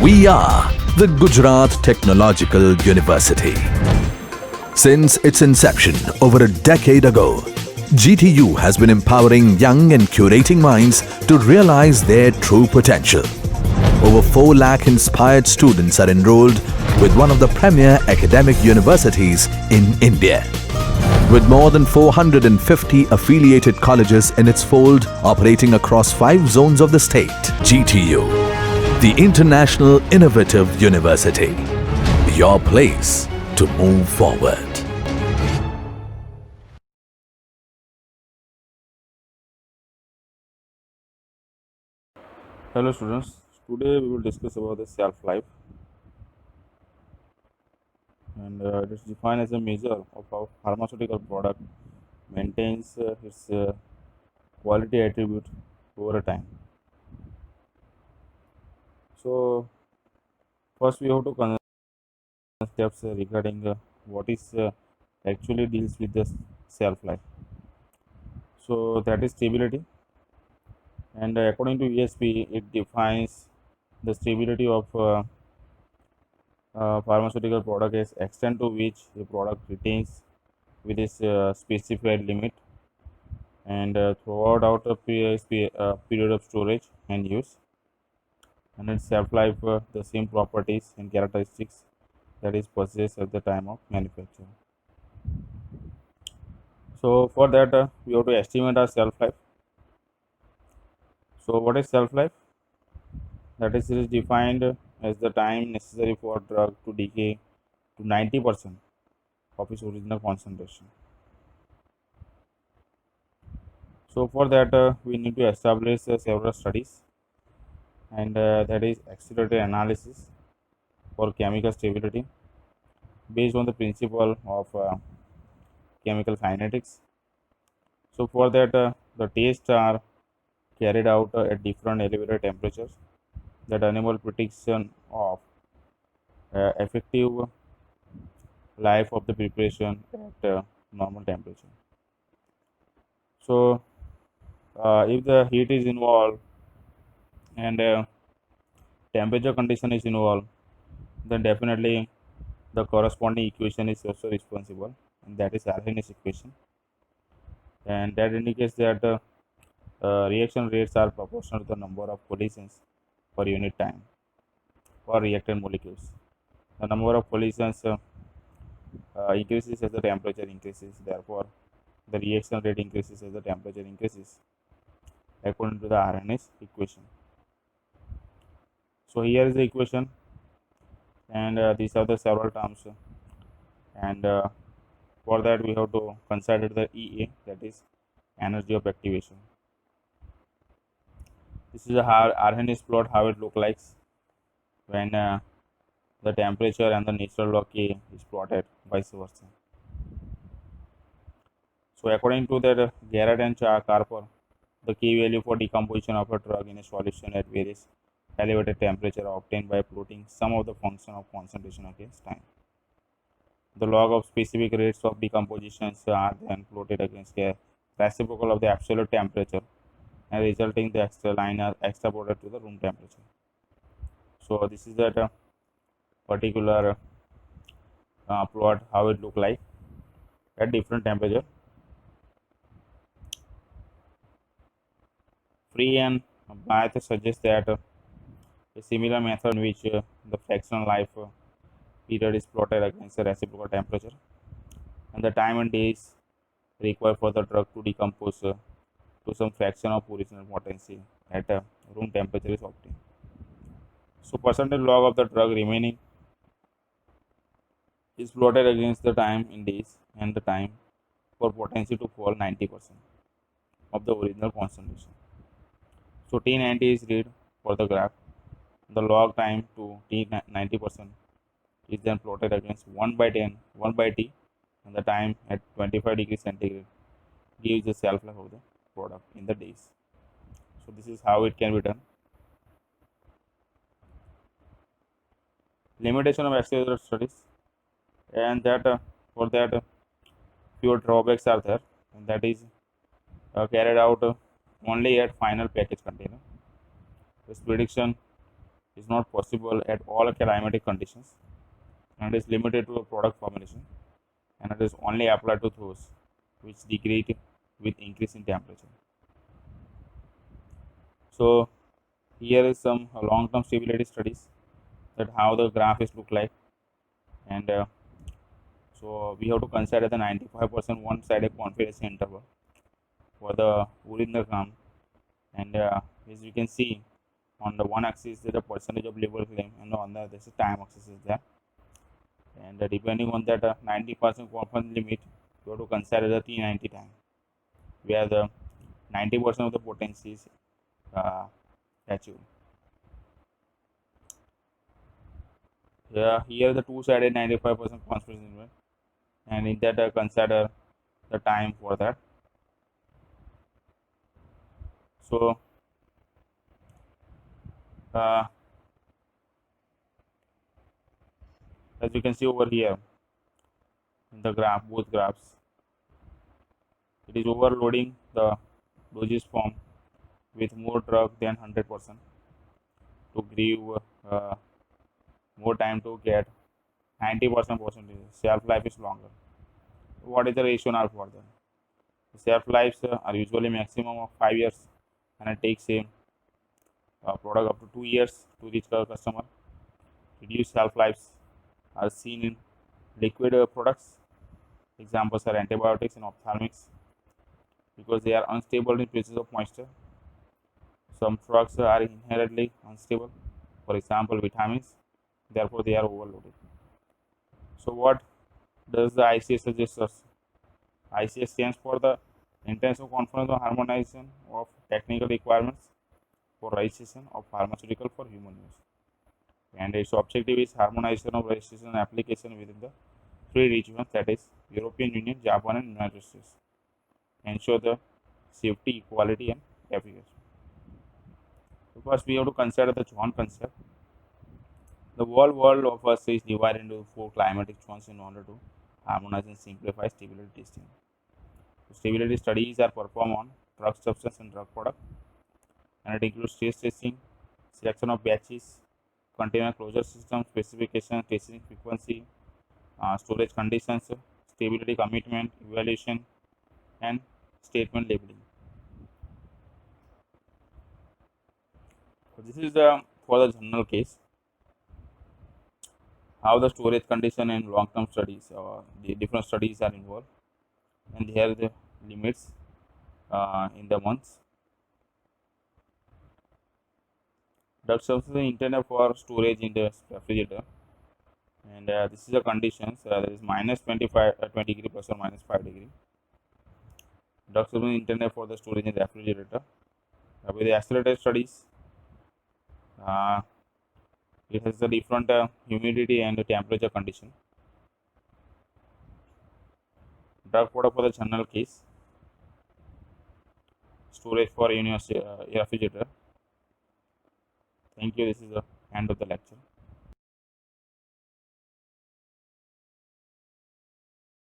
We are the Gujarat Technological University. Since its inception over a decade ago, GTU has been empowering young and curating minds to realize their true potential. Over 4 lakh inspired students are enrolled with one of the premier academic universities in India. With more than 450 affiliated colleges in its fold operating across 5 zones of the state, GTU, the International Innovative University, your place to move forward. Hello students, today we will discuss about the shelf life, and it is defined as a measure of how pharmaceutical product maintains its quality attribute over a time. So first we have to concepts regarding what is actually deals with the shelf life. So that is stability, and according to ESP it defines the stability of pharmaceutical product as extent to which the product retains with its specified limit and throughout out a period of storage and use, and its shelf life the same properties and characteristics that is possessed at the time of manufacture. So for that we have to estimate our shelf life. So what is shelf life? That is, it is defined as the time necessary for drug to decay to 90% of its original concentration. So for that we need to establish several studies, and that is accelerated analysis for chemical stability based on the principle of chemical kinetics. So for that the tests are carried out at different elevated temperatures that enable prediction of effective life of the preparation at normal temperature. So if the heat is involved and temperature condition is involved, then definitely the corresponding equation is also responsible, and that is Arrhenius equation, and that indicates that reaction rates are proportional to the number of collisions per unit time for reactant molecules. The number of collisions increases as the temperature increases, therefore the reaction rate increases as the temperature increases according to the Arrhenius equation. So here is the equation, and these are the several terms, and for that we have to consider the EA, that is energy of activation. This is a Arrhenius plot, how it look like when the temperature and the natural log K is plotted, vice versa. So according to that Garrett and Carper, the K value for decomposition of a drug in a solution at various elevated temperature are obtained by plotting sum of the function of concentration against time. The log of specific rates of decompositions are then plotted against a reciprocal of the absolute temperature, and resulting the extra line are extrapolated to the room temperature. So this is that particular plot, how it look like at different temperature. Free and Blythe suggests that a similar method in which the fractional life period is plotted against the reciprocal temperature, and the time and days required for the drug to decompose to some fraction of original potency at room temperature is obtained. So percentage log of the drug remaining is plotted against the time in days and the time for potency to fall 90% of the original concentration. So T90 is read for the graph. The log time to T90% is then plotted against 1 by 10, 1 by T, and the time at 25 degrees centigrade gives the shelf life of the product in the days. So this is how it can be done. Limitation of accelerated studies, and that for that fewer drawbacks are there, and that is carried out only at final package container. This prediction is not possible at all climatic conditions, and is limited to a product formulation, and it is only applied to those which degrade with increase in temperature. So here is some long-term stability studies that how the graph is look like, and so we have to consider the 95% one-sided confidence interval for the wood in the ground, and as you can see on the one axis there is a percentage of labor claim, and on the other is a time axis is there, and depending on that 90% confidence limit, you have to consider the T90 time, where the 90% of the potency is achieved. Yeah, here the two-sided 95% confidence interval, and in that consider the time for that. So uh, as you can see over here in the graph, both graphs, it is overloading the dosage form with more drug than 100% to give more time to get 90% percentage. Shelf life is longer. What is the rationale for that? Shelf lives are usually maximum of 5 years, and it takes a product up to 2 years to reach the customer. Reduced shelf lives are seen in liquid products. Examples are antibiotics and ophthalmics, because they are unstable in places of moisture. Some drugs are inherently unstable, for example, vitamins, therefore, they are overloaded. So, what does the ICS suggest us? ICS stands for the Intensive Conference on Harmonization of Technical Requirements for Registration of Pharmaceutical for Human Use, and its objective is harmonization of registration and application within the three regions, that is European Union, Japan, and United States, ensure the safety, equality, and efficacy. Because we have to consider the zone concept. The whole world of us is divided into 4 climatic zones in order to harmonize and simplify stability testing. So stability studies are performed on drug substance and drug product, and it includes stress testing, selection of batches, container closure system, specification, testing frequency, storage conditions, stability commitment, evaluation, and statement labeling. So this is the for the general case, how the storage condition in long-term studies, the different studies are involved, and here are the limits in the months. Drug substance is intended for storage in the refrigerator, and this is the conditions. There is minus 20 degree plus or minus 5 degree. Drug substance is intended for the storage in the refrigerator. With the accelerated studies, it has a different humidity and temperature condition. Drug product for the general case, storage for university refrigerator. Thank you. This is the end of the lecture.